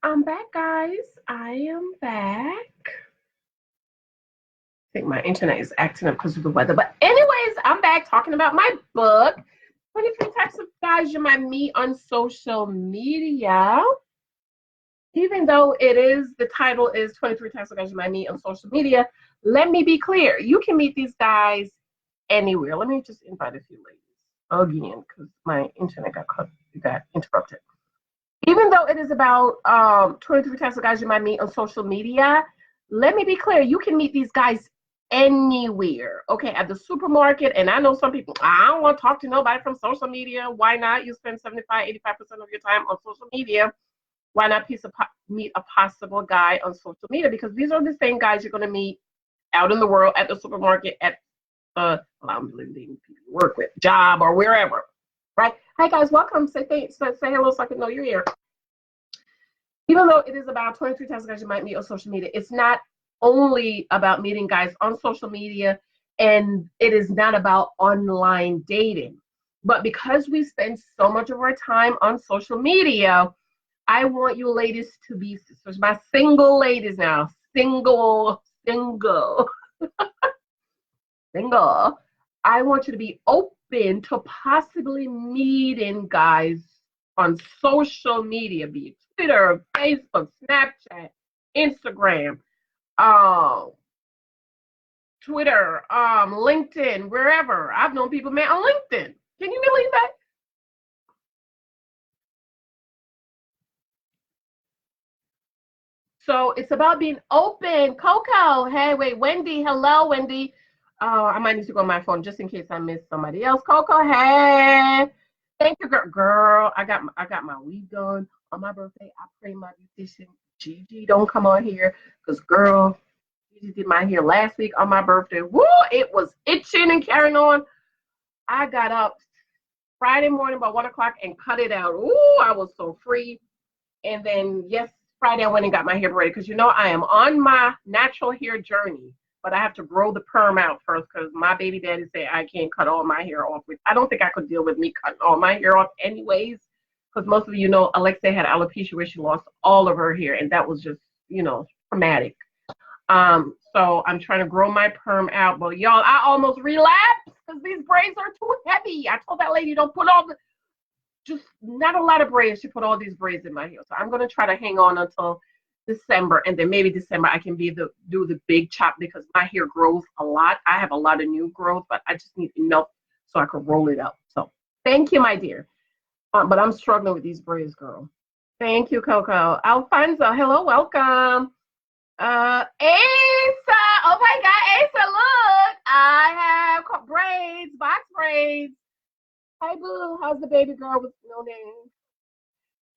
I'm back, guys. I am back. I think my internet is acting up because of the weather. But anyways, I'm back talking about my book, 23 Types of Guys You Might Meet on Social Media. Even though the title is 23 Types of Guys You Might Meet on Social Media, let me be clear. You can meet these guys anywhere. Let me just invite a few ladies again because my internet got interrupted. Even though it is about 23 types of guys you might meet on social media, let me be clear, you can meet these guys anywhere, okay, at the supermarket. And I know some people, I don't want to talk to nobody from social media. Why not? You spend 75, 85% of your time on social media. Why not meet a possible guy on social media? Because these are the same guys you're going to meet out in the world, at the supermarket, at I'm living people you work with, job, or wherever. Right? Hi guys, welcome. Say thanks. Say hello so I can know you're here. Even though it is about 23 types of guys you might meet on social media, it's not only about meeting guys on social media, and it is not about online dating. But because we spend so much of our time on social media, I want you ladies to be sisters. My single ladies now, single. Single. I want you to be open to possibly meeting guys on social media, be it Twitter, Facebook, Snapchat, Instagram, Twitter, LinkedIn, wherever. I've known people met on LinkedIn. Can you believe that? So it's about being open. Coco, hey, wait, Wendy, hello, Wendy. I might need to go on my phone just in case I miss somebody else. Coco, hey. Thank you, girl. I got my weed done on my birthday. I pray my beautician Gigi don't come on here because, girl, Gigi did my hair last week on my birthday. Woo, it was itching and carrying on. I got up Friday morning by 1 o'clock and cut it out. Ooh, I was so free. And then, yes, Friday I went and got my hair braided because, I am on my natural hair journey, but I have to grow the perm out first because my baby daddy said I can't cut all my hair off. I don't think I could deal with me cutting all my hair off anyways, because most of you know Alexia had alopecia where she lost all of her hair, and that was just, traumatic. So I'm trying to grow my perm out, but y'all, I almost relapsed because these braids are too heavy. I told that lady, don't put just not a lot of braids. She put all these braids in my hair. So I'm going to try to hang on until December, and then maybe December I can do the big chop because my hair grows a lot. I have a lot of new growth, but I just need enough so I can roll it up. So thank you, my dear. But I'm struggling with these braids, girl. Thank you, Coco. Alfonso, hello, welcome. Asa, oh my God, Asa, look, I have braids, box braids. Hi, boo, how's the baby girl with no name?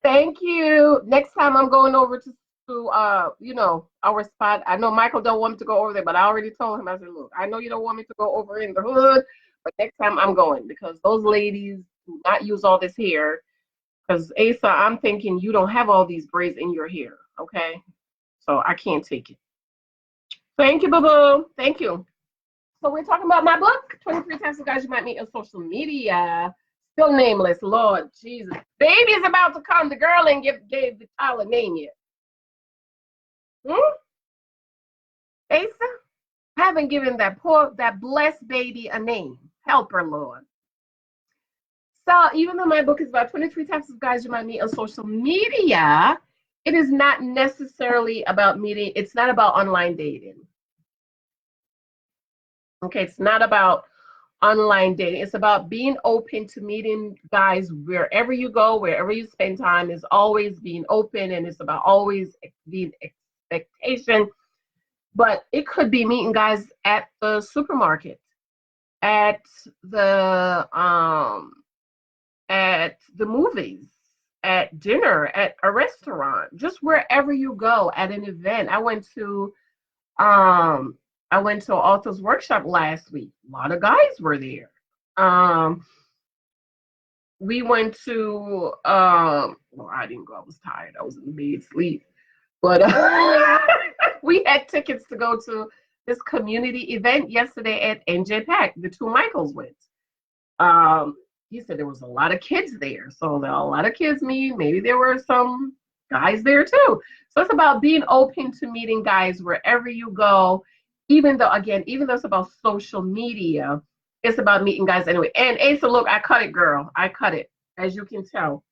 Thank you. Next time I'm going over to our spot. I know Michael don't want me to go over there, but I already told him. I said, look, I know you don't want me to go over in the hood, but next time I'm going because those ladies do not use all this hair. Because Asa, I'm thinking you don't have all these braids in your hair, okay? So I can't take it. Thank you, boo-boo. Thank you. So we're talking about my book, 23 Types of Guys You Might Meet on Social Media. Still nameless, Lord Jesus. Baby's about to come. The girl ain't gave the child a name yet. Asa, haven't given that blessed baby a name. Help her, Lord. So even though my book is about 23 types of guys you might meet on social media, it is not necessarily about meeting. It's not about online dating. Okay, it's not about online dating. It's about being open to meeting guys wherever you go, wherever you spend time. Is always being open, and it's about always being expectation. But it could be meeting guys at the supermarket, at the movies, at dinner, at a restaurant, just wherever you go, at an event. I went to Author's Workshop last week. A lot of guys were there. We went to well, I didn't go, I was tired. I was in the bed asleep. But we had tickets to go to this community event yesterday at NJ Pack. The two Michaels went. He said there was a lot of kids there. So there are a lot of kids meet. Maybe there were some guys there too. So it's about being open to meeting guys wherever you go, even though, again, even though it's about social media, it's about meeting guys anyway. And Asa, look, I cut it, girl. I cut it, as you can tell.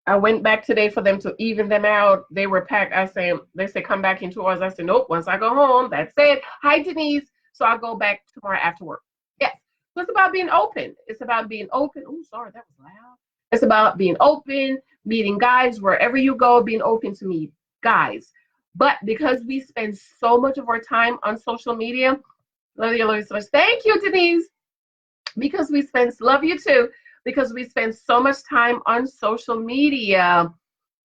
I went back today for them to even them out. They were packed. They said, come back in 2 hours. I said, nope, once I go home, that's it. Hi, Denise. So I'll go back tomorrow after work. Yes. So it's about being open. It's about being open. Oh, sorry, that was loud. It's about being open, meeting guys wherever you go, being open to meet guys. But because we spend so much of our time on social media, thank you, Denise. Because we spend, love you too, because we spend so much time on social media,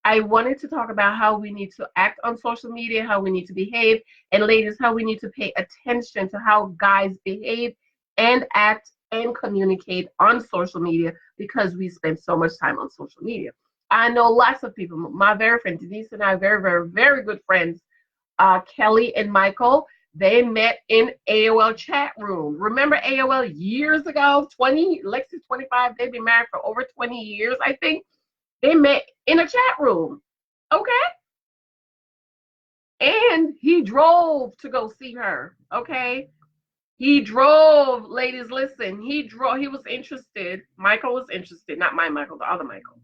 I wanted to talk about how we need to act on social media, how we need to behave, and ladies, how we need to pay attention to how guys behave and act and communicate on social media because we spend so much time on social media. I know lots of people, my very friend Denise and I, very, very, very good friends, Kelly and Michael. They met in AOL chat room. Remember AOL years ago? Lexi's 25. They've been married for over 20 years, I think. They met in a chat room. Okay? And he drove to go see her. Okay? He drove, ladies, listen. He was interested. Michael was interested. Not my Michael, the other Michael.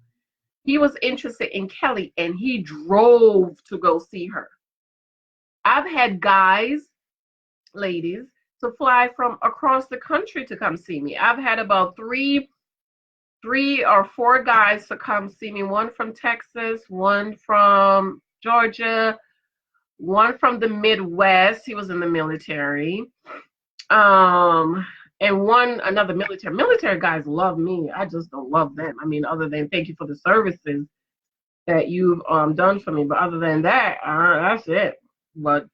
He was interested in Kelly, and he drove to go see her. I've had guys, ladies, to fly from across the country to come see me. I've had about three or four guys to come see me. One from Texas, one from Georgia, one from the Midwest. He was in the military. And another military. Military guys love me. I just don't love them. I mean, other than thank you for the services that you've done for me. But other than that, that's it. But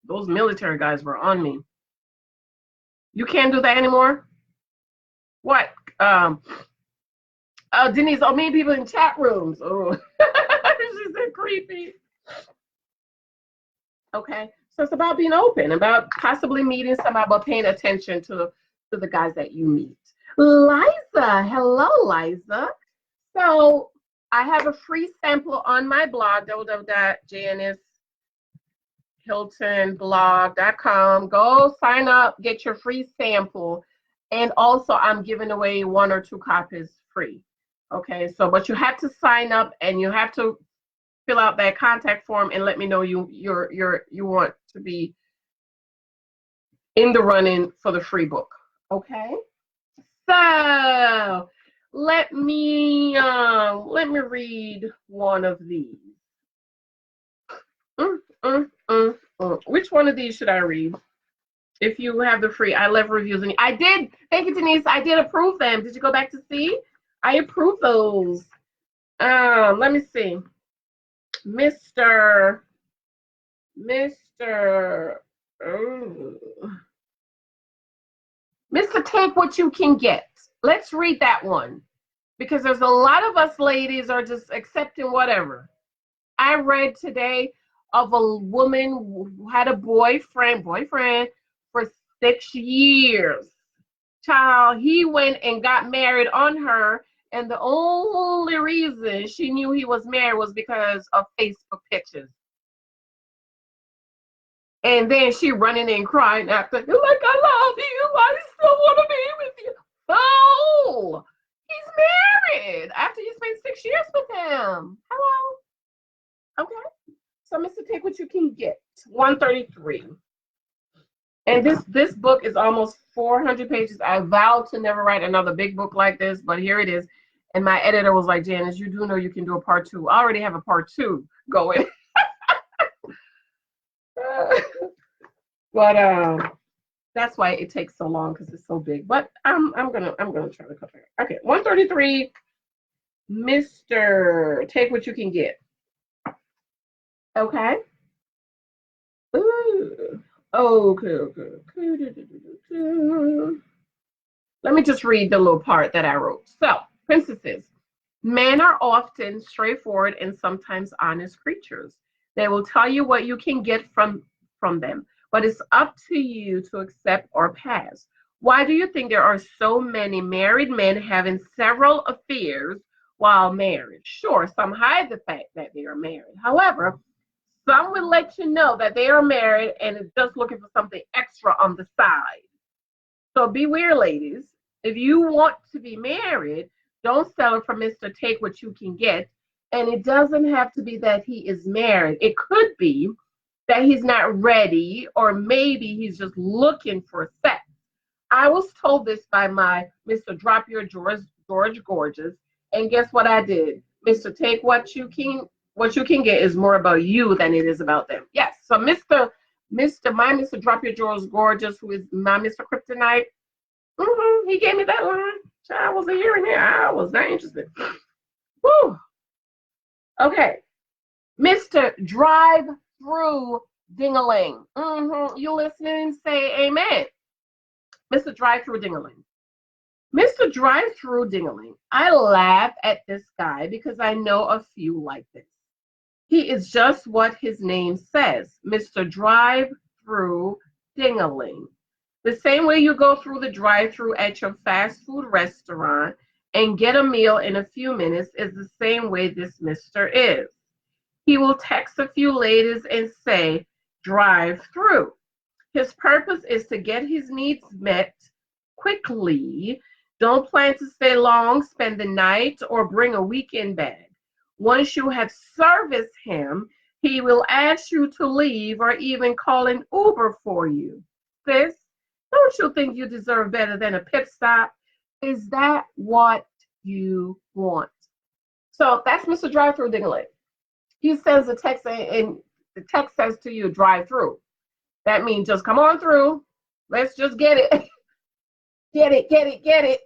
those military guys were on me. You can't do that anymore? What? Denise, many people in chat rooms. Oh, she said creepy. Okay, so it's about being open, about possibly meeting somebody, about paying attention to the guys that you meet. Liza, hello, Liza. So I have a free sample on my blog, www.janishiltonblog.com. Go sign up, get your free sample, and also I'm giving away 1 or 2 copies free. Okay, so but you have to sign up and you have to fill out that contact form and let me know you want to be in the running for the free book. Okay, so let me read one of these. Which one of these should I read? If you have the free, I left reviews and I did. Thank you, Denise. I did approve them. Did you go back to see? I approve those. Let me see. Mr. Take What You Can Get. Let's read that one. Because there's a lot of us ladies are just accepting whatever. I read today of a woman who had a boyfriend for 6 years. Child, he went and got married on her, and the only reason she knew he was married was because of Facebook pictures. And then she running and crying after, like, I love you, I still want to be with you. Oh, he's married after you spent 6 years with him. Hello? Okay. So, Mr. Take What You Can Get, 133. And this book is almost 400 pages. I vowed to never write another big book like this, but here it is. And my editor was like, Janice, you do know you can do a part 2. I already have a part 2 going. But that's why it takes so long because it's so big. But I'm gonna try to cover it. Okay, 133. Mr. Take What You Can Get. Okay. Ooh. Okay. Let me just read the little part that I wrote. So, princesses, men are often straightforward and sometimes honest creatures. They will tell you what you can get from them, but it's up to you to accept or pass. Why do you think there are so many married men having several affairs while married. Sure, some hide the fact that they are married. However, some will let you know that they are married and is just looking for something extra on the side. So beware, ladies. If you want to be married, don't settle for Mr. Take What You Can Get. And it doesn't have to be that he is married. It could be that he's not ready, or maybe he's just looking for sex. I was told this by my Mr. Drop Your George Gorgeous, and guess what I did? Mr. Take What You Can Get is more about you than it is about them. Yes. So Mr. Drop Your George Gorgeous, who is my Mr. Kryptonite, he gave me that line. I was a year in here. I was not interested. Woo. Okay. Mr. DriveThru Ding-a-ling. You listening? Say amen. Mr. DriveThru Ding-a-ling. Mr. DriveThru Ding-a-ling. I laugh at this guy because I know a few like this. He is just what his name says, Mr. DriveThru Ding-a-ling. The same way you go through the drive-thru at your fast food restaurant and get a meal in a few minutes is the same way this Mr. is. He will text a few ladies and say, drive through. His purpose is to get his needs met quickly. Don't plan to stay long, spend the night, or bring a weekend bag. Once you have serviced him, he will ask you to leave or even call an Uber for you. Sis, don't you think you deserve better than a pit stop? Is that what you want? So that's Mr. Drive-Thru Ding-a-ling. He sends a text and the text says to you, drive through. That means just come on through. Let's just get it. Get it.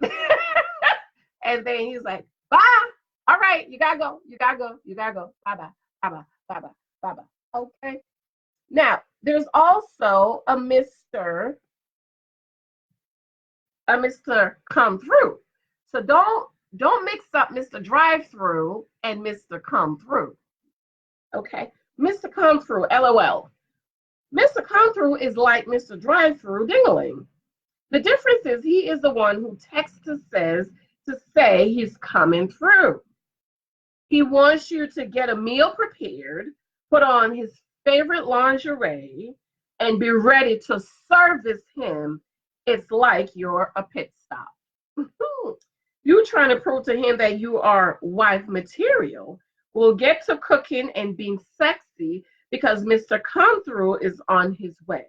And then he's like, bye. All right, you gotta go. Bye-bye. Okay. Now, there's also a Mr. Come Through. So don't mix up Mr. Drive Through and Mr. Come Through. Okay, Mr. Come Through, LOL. Mr. Come Through is like Mr. Drive Through Ding-a-ling. The difference is he is the one who texts to say he's coming through. He wants you to get a meal prepared, put on his favorite lingerie, and be ready to service him. It's like you're a pit stop. You trying to prove to him that you are wife material. We'll get to cooking and being sexy because Mr. Come Through is on his way.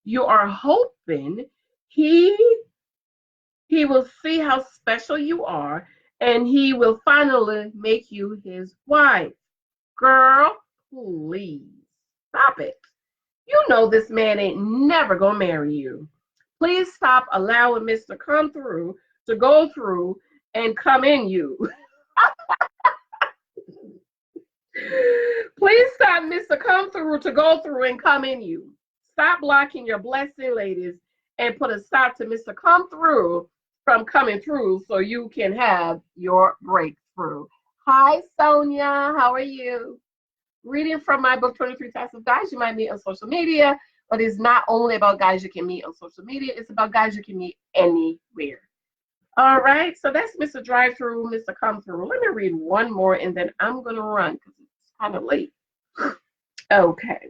You are hoping he will see how special you are and he will finally make you his wife. Girl, please stop it. You know this man ain't never gonna marry you. Please stop allowing Mr. Come Through to go through and come in you. Please stop Mr. Come Through to go through and come in you. Stop blocking your blessing, ladies, and put a stop to Mr. Come Through from coming through so you can have your breakthrough. Hi, Sonia. How are you? Reading from my book, 23 Types of Guys You Might Meet on Social Media, but it's not only about guys you can meet on social media. It's about guys you can meet anywhere. All right, so that's Mr. Drive-Thru, Mr. Come Through. Let me read one more, and then I'm going to run because it's kind of late. Okay.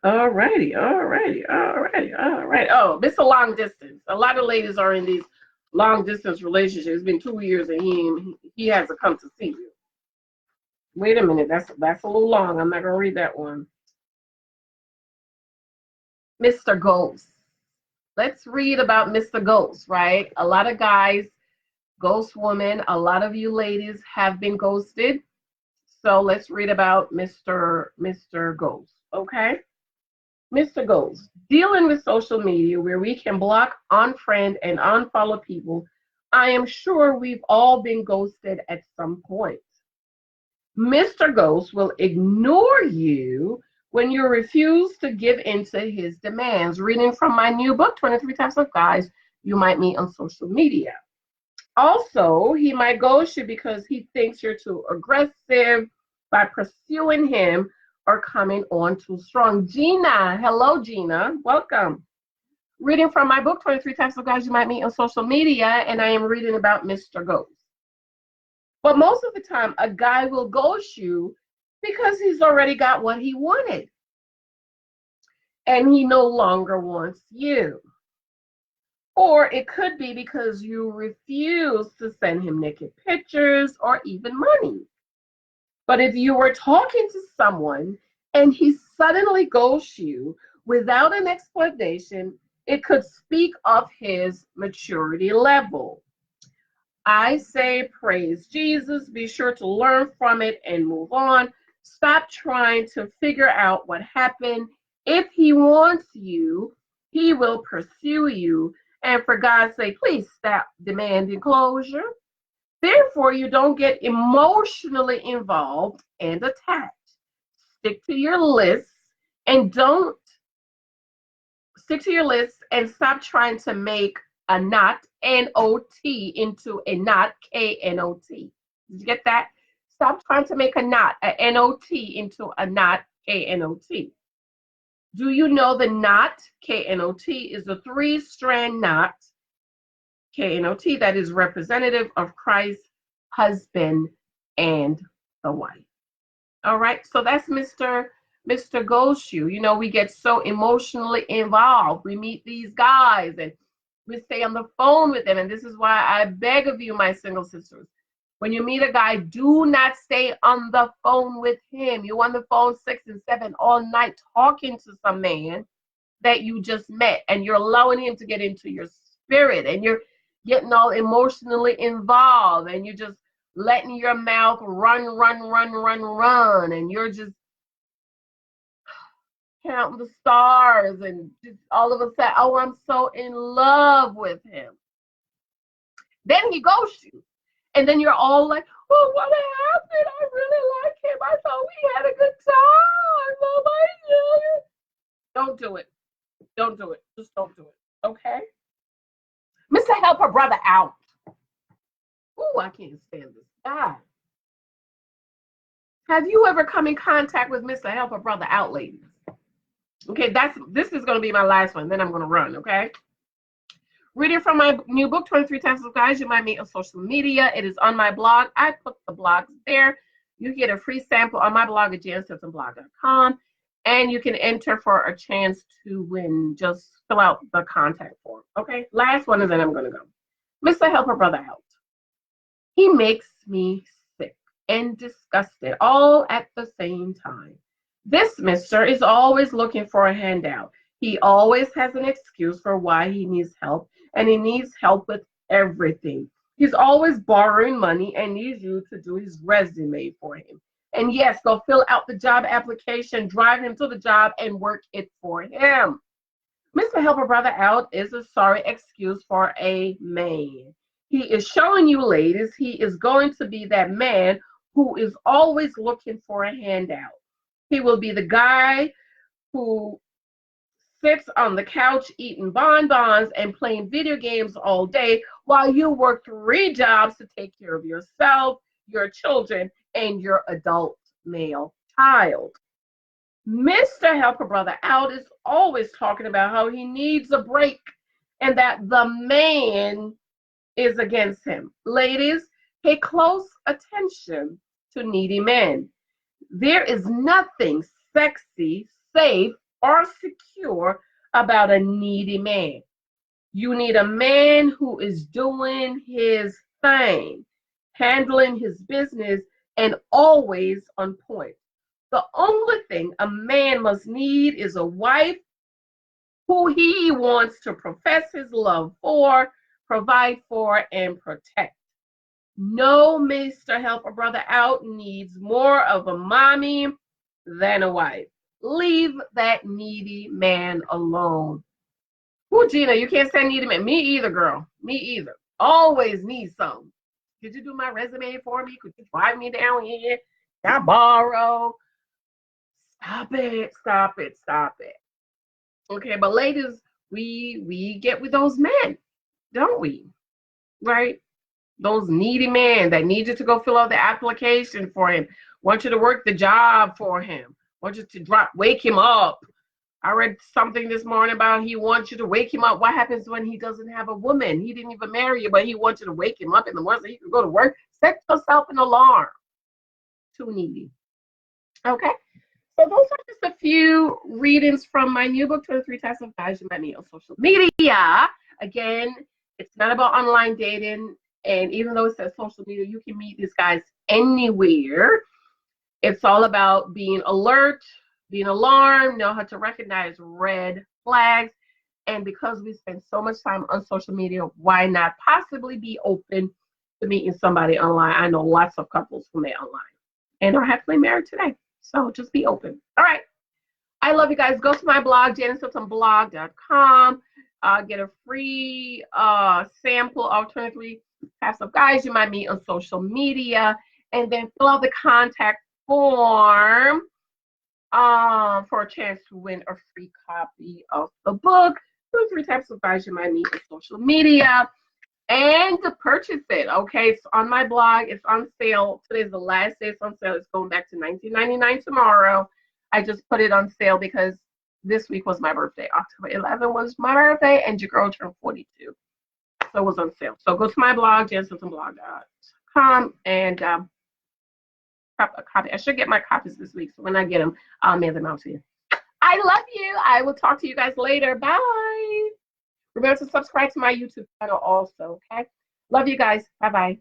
All righty. Oh, this is a long distance. A lot of ladies are in these long-distance relationships. It's been 2 years, and he hasn't come to see you. Wait a minute. That's a little long. I'm not going to read that one. Mr. Ghost. Let's read about Mr. Ghost, right? A lot of guys, ghost women, a lot of you ladies have been ghosted. So let's read about Mr. Ghost, okay? Mr. Ghost, dealing with social media where we can block, unfriend, and unfollow people, I am sure we've all been ghosted at some point. Mr. Ghost will ignore you when you refuse to give into his demands. Reading from my new book, 23 Types of Guys You Might Meet on Social Media. Also, he might ghost you because he thinks you're too aggressive by pursuing him or coming on too strong. Gina, hello, Gina. Welcome. Reading from my book, 23 Types of Guys You Might Meet on Social Media, and I am reading about Mr. Ghost. But most of the time, a guy will ghost you because he's already got what he wanted and he no longer wants you. Or it could be because you refuse to send him naked pictures or even money. But if you were talking to someone and he suddenly ghosts you without an explanation, it could speak of his maturity level. I say praise Jesus. Be sure to learn from it and move on. Stop trying to figure out what happened. If he wants you, he will pursue you. And for God's sake, please stop demanding closure. Therefore, you don't get emotionally involved and attached. Stick to your lists and don't stick to your list and stop trying to make a not N-O-T into a not K-N-O-T. Did you get that? Stop trying to make a not, a N-O-T into a not K-N-O-T. Do you know the knot, K-N-O-T, is a 3-strand knot, K-N-O-T, that is representative of Christ's husband and the wife. All right, so that's Mr. Goshu. You know, we get so emotionally involved. We meet these guys and we stay on the phone with them. And this is why I beg of you, my single sisters, when you meet a guy, do not stay on the phone with him. You're on the phone 6 and 7 all night talking to some man that you just met, and you're allowing him to get into your spirit, and you're getting all emotionally involved, and you're just letting your mouth run, and you're just counting the stars, and just all of a sudden, oh, I'm so in love with him. Then he ghosts you. And then you're all like, oh, what happened? I really like him. I thought we had a good time. Oh my God. Don't do it. Don't do it. Just don't do it. Okay? Mr. Help a brother out. Ooh, I can't stand this guy. Have you ever come in contact with Mr. Help a brother out, ladies? Okay, this is going to be my last one. Then I'm going to run, okay? Reading from my new book, 23 Tactical Guides You Might Meet on Social Media. It is on my blog. I put the blogs there. You get a free sample on my blog at jansensenblog.com. And you can enter for a chance to win. Just fill out the contact form. Okay? Last one, and then I'm going to go. Mr. Help a Brother Out. He makes me sick and disgusted all at the same time. This mister is always looking for a handout. He always has an excuse for why he needs help. And he needs help with everything. He's always borrowing money and needs you to do his resume for him. And yes, go fill out the job application, drive him to the job, and work it for him. Mr. Help a Brother Out is a sorry excuse for a man. He is showing you, ladies, he is going to be that man who is always looking for a handout. He will be the guy who sits on the couch eating bonbons and playing video games all day while you work 3 jobs to take care of yourself, your children, and your adult male child. Mr. Help a Brother Out is always talking about how he needs a break and that the man is against him. Ladies, pay close attention to needy men. There is nothing sexy, safe, or secure about a needy man. You need a man who is doing his thing, handling his business, and always on point. The only thing a man must need is a wife who he wants to profess his love for, provide for, and protect. No Mr. Help a Brother Out needs more of a mommy than a wife. Leave that needy man alone. Ooh, Gina, you can't say needy man. Me either, girl. Me either. Always need some. Could you do my resume for me? Could you drive me down here? Can I borrow? Stop it. Stop it. Stop it. Okay, but ladies, we get with those men, don't we? Right? Those needy men that need you to go fill out the application for him, want you to work the job for him, want you to wake him up. I read something this morning about he wants you to wake him up. What happens when he doesn't have a woman? He didn't even marry you, but he wants you to wake him up in the morning so he can go to work Set yourself an alarm. Too needy. Okay. So those are just a few readings from my new book, 23 Types of Guys You Might Meet on Social Media. Again, it's not about online dating. And even though it says social media, you can meet these guys anywhere. It's all about being alert, being alarmed, know how to recognize red flags. And because we spend so much time on social media, why not possibly be open to meeting somebody online? I know lots of couples who met online and are happily married today. So just be open. All right. I love you guys. Go to my blog, JanetSiltonBlog.com. Get a free sample of 23 types of guys you might meet on social media. And then fill out the contact form for a chance to win a free copy of the book, 23 types of guys you might meet on social media. And to purchase it, okay, it's on my blog. It's on sale. Today's the last day it's on sale. It's going back to $19.99 tomorrow. I just put it on sale because this week was my birthday. October 11th was my birthday, and your girl turned 42. So it was on sale. So go to my blog, JanetSiltonBlog.com, and grab a copy. I should get my copies this week, so when I get them, I'll mail them out to you. I love you. I will talk to you guys later. Bye. Remember to subscribe to my YouTube channel also, okay? Love you guys. Bye-bye.